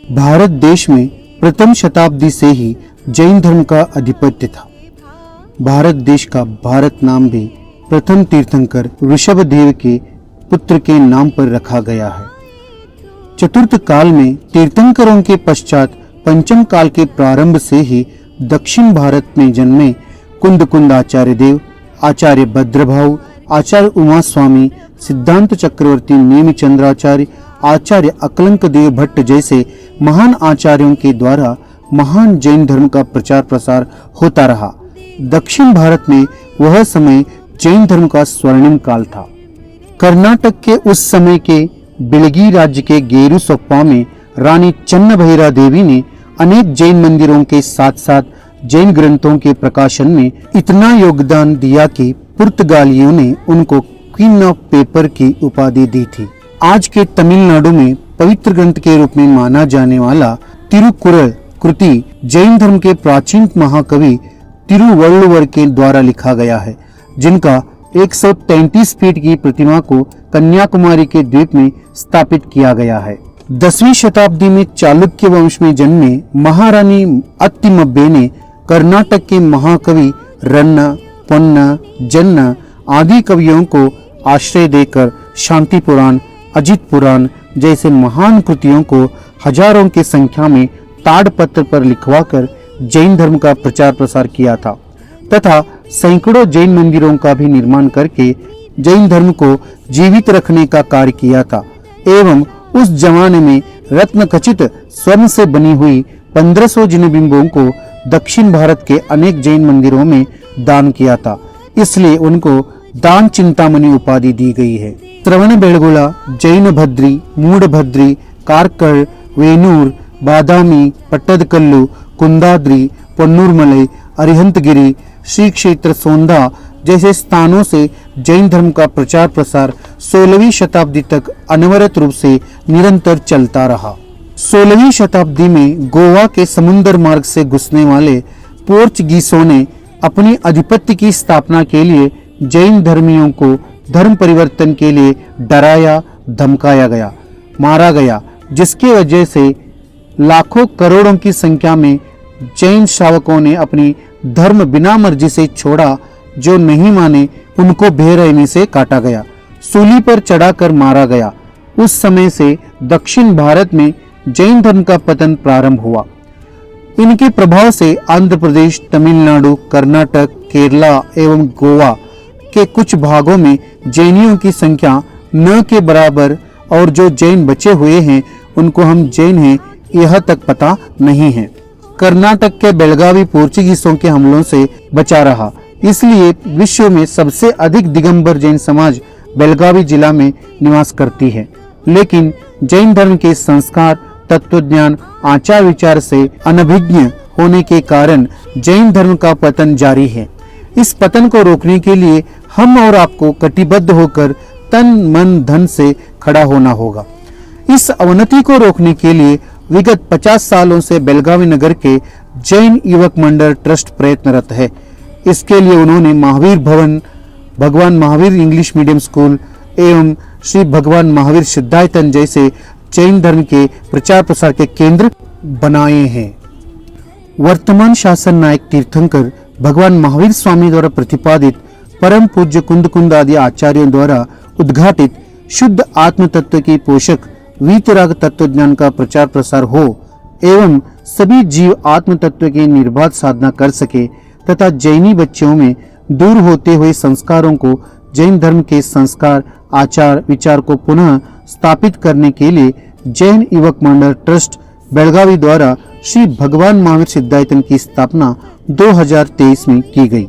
भारत देश में प्रथम शताब्दी से ही जैन धर्म का आधिपत्य था। भारत देश का भारत नाम भी प्रथम तीर्थंकर ऋषभदेव के पुत्र के नाम पर रखा गया है। चतुर्थ काल में तीर्थंकरों के पश्चात पंचम काल के प्रारंभ से ही दक्षिण भारत में जन्मे कुंद आचार्य देव, आचार्य भद्रभाऊ, आचार्य उमा स्वामी, सिद्धांत चक्रवर्ती नेमिचंद्राचार्य, आचार्य अकलंक देव भट्ट जैसे महान आचार्यों के द्वारा महान जैन धर्म का प्रचार प्रसार होता रहा। दक्षिण भारत में वह समय जैन धर्म का स्वर्णिम काल था। कर्नाटक के उस समय के बिलगी राज्य के गेरुसोप्पा में रानी चन्नभैरा देवी ने अनेक जैन मंदिरों के साथ साथ जैन ग्रंथों के प्रकाशन में इतना योगदान दिया कि पुर्तगालियों ने उनको क्वीन ऑफ पेपर की उपाधि दी थी। आज के तमिलनाडु में पवित्र ग्रंथ के रूप में माना जाने वाला तिरुकुरल कृति जैन धर्म के प्राचीन महाकवि तिरुवल्लुवर के द्वारा लिखा गया है, जिनका 133 फीट की प्रतिमा को कन्याकुमारी के द्वीप में स्थापित किया गया है। 10वीं शताब्दी में चालुक्य वंश में जन्मे महारानी अत्तिमब्बे ने कर्नाटक के महाकवि रन्ना, पोन्ना, जन्ना आदि कवियों को आश्रय देकर शांति पुराण, अजित पुराण जैसे महान कृतियों को हजारों की संख्या में ताड़पत्र पर लिखवाकर जैन धर्म का प्रचार प्रसार किया था तथा सैकड़ों जैन मंदिरों का भी निर्माण करके जैन धर्म को जीवित रखने का कार्य किया था एवं उस जमाने में रत्नखचित स्वर्ण से बनी हुई 1500 जिनबिंबों को दक्षिण भारत के अनेक जैन मंदिरों में दान किया था, इसलिए उनको दान चिंतामणि उपाधि दी गई है। श्रवणबेळगोला, जैन भद्री, मूढ़भद्री, कारकल, वेनूर, बादामी, पट्टदकल्लु, कुंदाद्री, पोन्नूरमलई, अरिहंतगिरी, श्री क्षेत्र सोंदा जैसे स्थानों से जैन धर्म का प्रचार प्रसार 16वीं शताब्दी तक अनवरत रूप से निरंतर चलता रहा। 16वीं शताब्दी में गोवा के समुद्र मार्ग से घुसने वाले पोर्चुगीसों ने अपनी आधिपत्य की स्थापना के लिए जैन धर्मियों को धर्म परिवर्तन के लिए डराया, धमकाया गया, मारा गया, जिसकी वजह से लाखों करोड़ों की संख्या में जैन श्रावकों ने अपनी धर्म बिना मर्जी से छोड़ा। जो नहीं माने उनको बेरहमी से काटा गया, सूली पर चढ़ाकर मारा गया। उस समय से दक्षिण भारत में जैन धर्म का पतन प्रारंभ हुआ। इनके प्रभाव से आंध्र प्रदेश, तमिलनाडु, कर्नाटक, केरला एवं गोवा के कुछ भागों में जैनियों की संख्या न के बराबर और जो जैन बचे हुए हैं उनको हम जैन हैं यह तक पता नहीं है। कर्नाटक के बेलगावी पोर्चुगीसों के हमलों से बचा रहा, इसलिए विश्व में सबसे अधिक दिगंबर जैन समाज बेलगावी जिला में निवास करती है। लेकिन जैन धर्म के संस्कार, तत्वज्ञान, आचार विचार से अनभिज्ञ होने के कारण जैन धर्म का पतन जारी है। इस पतन को रोकने के लिए हम और आपको कटिबद्ध होकर तन मन धन से खड़ा होना होगा। इस अवनति को रोकने के लिए विगत 50 सालों से बेलगावी नगर के जैन युवक मंडल ट्रस्ट प्रयत्नरत है। इसके लिए उन्होंने महावीर भवन, भगवान महावीर इंग्लिश मीडियम स्कूल एवं श्री भगवान महावीर सिद्धायतन जैसे जैन धर्म के प्रचार प्रसार के केंद्र बनाए हैं। वर्तमान शासन नायक तीर्थंकर भगवान महावीर स्वामी द्वारा प्रतिपादित परम पूज्य कुंद आदि आचार्यों द्वारा उद्घाटित शुद्ध आत्म तत्व की पोषक वीतराग तत्व ज्ञान का प्रचार प्रसार हो एवं सभी जीव आत्म तत्व की निर्बाध साधना कर सके तथा जैनी बच्चों में दूर होते हुए संस्कारों को जैन धर्म के संस्कार, आचार विचार को पुनः स्थापित करने के लिए जैन युवक मंडल ट्रस्ट बेलगावी द्वारा श्री भगवान महावीर सिद्धायतन की स्थापना 2023 में की गई।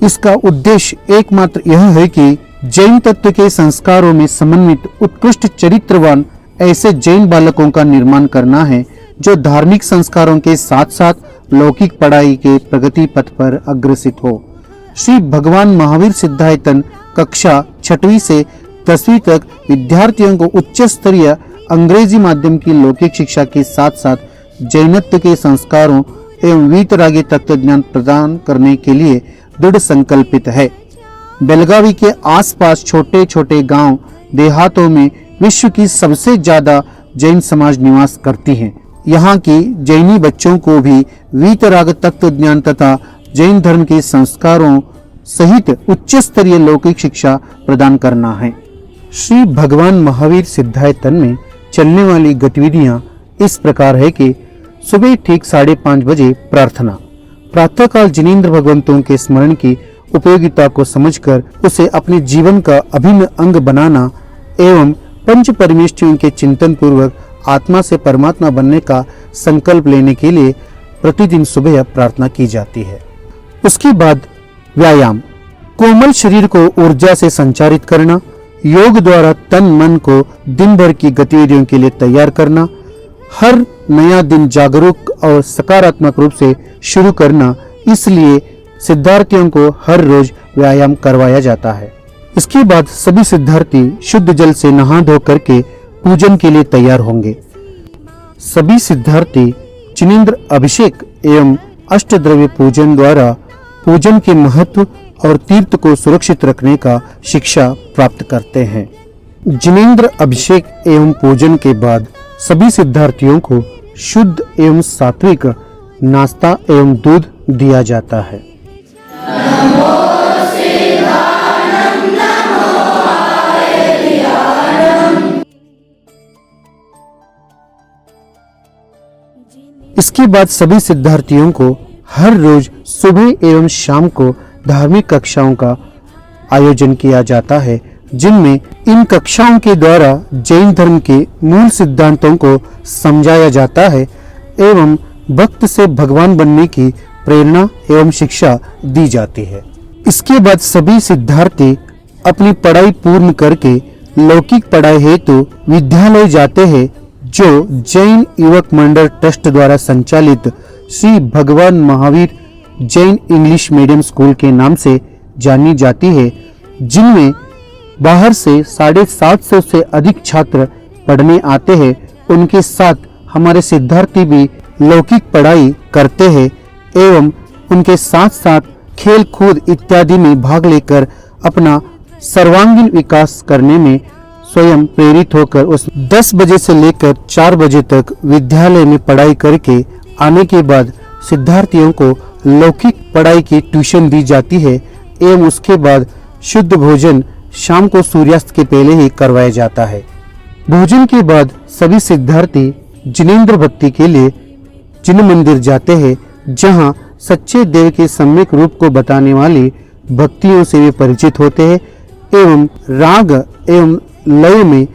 इसका उद्देश्य एकमात्र यह है कि जैन तत्व के संस्कारों में समन्वित उत्कृष्ट चरित्रवान ऐसे जैन बालकों का निर्माण करना है जो धार्मिक संस्कारों के साथ साथ लौकिक पढ़ाई के प्रगति पथ पर अग्रसित हो। श्री भगवान महावीर सिद्धायतन कक्षा 6वीं से 10वीं तक विद्यार्थियों को उच्च स्तरीय अंग्रेजी माध्यम की लौकिक शिक्षा के साथ साथ जैनत्व के संस्कारों एवं वीतरागी तत्व ज्ञान प्रदान करने के लिए दृढ़ संकल्पित है। बेलगावी के आसपास छोटे छोटे गांव देहातों में विश्व की सबसे ज्यादा जैन समाज निवास करती हैं। यहाँ की जैनी बच्चों को भी वीतराग तत्व ज्ञान तथा जैन धर्म के संस्कारों सहित उच्च स्तरीय लौकिक शिक्षा प्रदान करना है। श्री भगवान महावीर सिद्धायतन में चलने वाली गतिविधियां इस प्रकार है कि सुबह ठीक 5:30 बजे प्रार्थना, प्रातःकाल जिनेंद्र भगवंतों के स्मरण की उपयोगिता को समझकर उसे अपने जीवन का अभिन्न अंग बनाना एवं पंच परमेष्ठियों के चिंतन पूर्वक आत्मा से परमात्मा बनने का संकल्प लेने के लिए प्रतिदिन सुबह प्रार्थना की जाती है। उसके बाद व्यायाम, कोमल शरीर को ऊर्जा से संचारित करना, योग द्वारा तन मन को दिन भर की गतिविधियों के लिए तैयार करना, हर नया दिन जागरूक और सकारात्मक रूप से शुरू करना, इसलिए सिद्धार्थियों को हर रोज व्यायाम करवाया जाता है। इसके बाद सभी सिद्धार्थी शुद्ध जल से नहा धो करके पूजन के लिए तैयार होंगे। सभी सिद्धार्थी जिनेंद्र अभिषेक एवं अष्टद्रव्य पूजन द्वारा पूजन के महत्व और तीर्थ को सुरक्षित रखने का शिक्षा प्राप्त करते हैं। जिनेंद्र अभिषेक एवं पूजन के बाद सभी सिद्धार्थियों को शुद्ध एवं सात्विक नाश्ता एवं दूध दिया जाता है। इसके बाद सभी सिद्धार्थियों को हर रोज सुबह एवं शाम को धार्मिक कक्षाओं का आयोजन किया जाता है, जिनमें इन कक्षाओं के द्वारा जैन धर्म के मूल सिद्धांतों को समझाया जाता है एवं भक्त से भगवान बनने की प्रेरणा एवं शिक्षा दी जाती है। इसके बाद सभी सिद्धार्थी अपनी पढ़ाई पूर्ण करके लौकिक पढ़ाई हेतु विद्यालय जाते हैं, जो जैन युवक मंडल ट्रस्ट द्वारा संचालित श्री भगवान Mahavir Jain English medium school के नाम से जानी जाती है, जिनमें बाहर से 750 से अधिक छात्र पढ़ने आते हैं। उनके साथ हमारे सिद्धार्थी भी लौकिक पढ़ाई करते हैं एवं उनके साथ साथ खेल कूद इत्यादि में भाग लेकर अपना सर्वांगीण विकास करने में स्वयं प्रेरित होकर उस 10 बजे से लेकर 4 बजे तक विद्यालय में पढ़ाई करके आने के बाद सिद्धार्थियों को लौकिक पढ़ाई की ट्यूशन दी जाती है एवं उसके बाद शुद्ध भोजन शाम को सूर्यास्त के पहले ही करवाया जाता है। भोजन के बाद सभी सिद्धार्थी जिनेंद्र भक्ति के लिए जिन मंदिर जाते हैं, जहां सच्चे देव के सम्यक रूप को बताने वाली भक्तियों से वे परिचित होते हैं एवं राग एवं लय में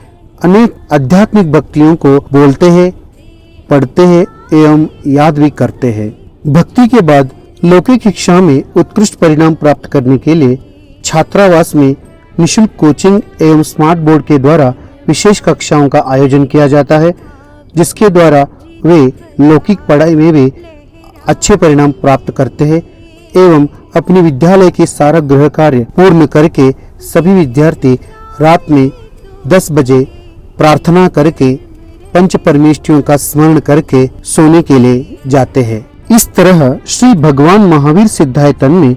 अनेक आध्यात्मिक भक्तियों को बोलते हैं, पढ़ते हैं एवं याद भी करते हैं। भक्ति के बाद लौकिक शिक्षा में उत्कृष्ट परिणाम प्राप्त करने के लिए छात्रावास में निःशुल्क कोचिंग एवं स्मार्ट बोर्ड के द्वारा विशेष कक्षाओं का आयोजन किया जाता है, जिसके द्वारा वे लौकिक पढ़ाई में भी अच्छे परिणाम प्राप्त करते हैं एवं अपने विद्यालय के सारा गृह कार्य पूर्ण करके सभी विद्यार्थी रात में 10 बजे प्रार्थना करके पंच परमेष्ठियों का स्मरण करके सोने के लिए जाते हैं। इस तरह श्री भगवान महावीर सिद्धायतन में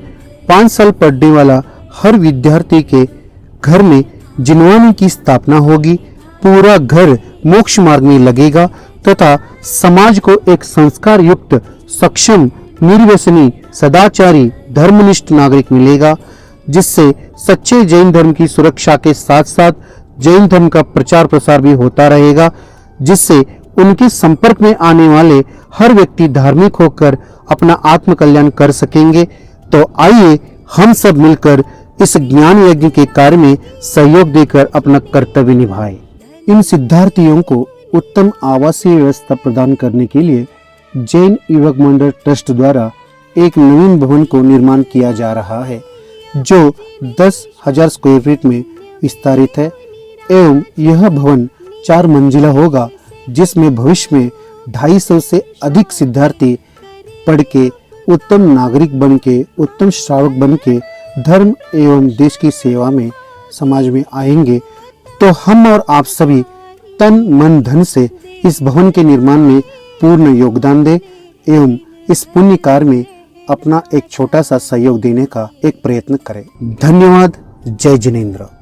5 साल पढ़ने वाला हर विद्यार्थी के घर में जिनवानी की स्थापना होगी। पूरा घर मोक्ष मार्ग में लगेगा तथा समाज को एक संस्कार युक्त, सक्षम, निर्व्यसनी, सदाचारी, धर्मनिष्ठ नागरिक मिलेगा, जिससे सच्चे जैन धर्म की सुरक्षा के साथ साथ जैन धर्म का प्रचार प्रसार भी होता रहेगा, जिससे उनके संपर्क में आने वाले हर व्यक्ति धार्मिक होकर अपना आत्म कल्याण कर सकेंगे। तो आइए हम सब मिलकर इस ज्ञान यज्ञ के कार्य में सहयोग देकर अपना कर्तव्य निभाएं। इन सिद्धार्थियों को उत्तम आवासीय व्यवस्था प्रदान करने के लिए जैन युवक मंडल ट्रस्ट द्वारा एक नवीन भवन को निर्माण किया जा रहा है, जो 10,000 स्क्वायर फीट में विस्तारित है एवं यह भवन 4 मंजिला होगा, जिसमें भविष्य में 250 से अधिक सिद्धार्थी पढ़ के उत्तम नागरिक बन के, उत्तम श्रावक बन के धर्म एवं देश की सेवा में समाज में आएंगे। तो हम और आप सभी तन मन धन से इस भवन के निर्माण में पूर्ण योगदान दे एवं इस पुण्य कार्य में अपना एक छोटा सा सहयोग देने का एक प्रयत्न करें। धन्यवाद। जय जिनेंद्र।